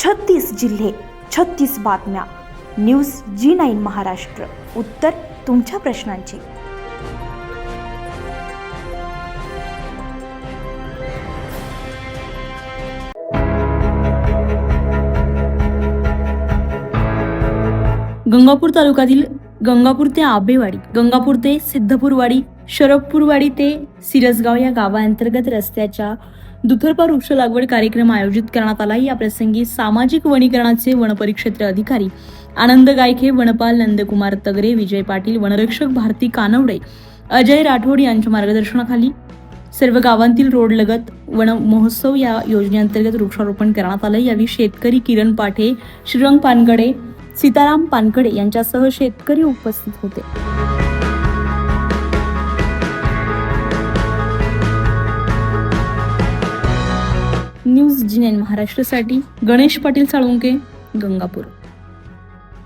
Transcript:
36 जिल्हे, 36 बातम्या. News G9 Maharashtra. उत्तर तुमच्या प्रश्नांची. गंगापूर तालुक्यातील गंगापूर ते आबेवाडी, गंगापूर ते सिद्धपूरवाडी, शरदपूरवाडी ते सिरसगाव या गावांतर्गत रस्त्याच्या दुतर्फा वृक्ष लागवड कार्यक्रम आयोजित करण्यात आला. या प्रसंगी सामाजिक वनीकरणाचे वनपरिक्षेत्र अधिकारी आनंद गायके, वनपाल नंदकुमार तगरे, विजय पाटील, वनरक्षक भारती कानवडे, अजय राठोड यांच्या मार्गदर्शनाखाली सर्व गावांतील रोडलगत वन महोत्सव या योजनेअंतर्गत वृक्षारोपण करण्यात आलं. यावेळी शेतकरी किरण पाठे, श्रीरंग पानगडे, सीताराम पानकडे यांच्यासह शेतकरी उपस्थित होते. न्यूज G9 महाराष्ट्रासाठी गणेश पाटील साळुंके, गंगापूर.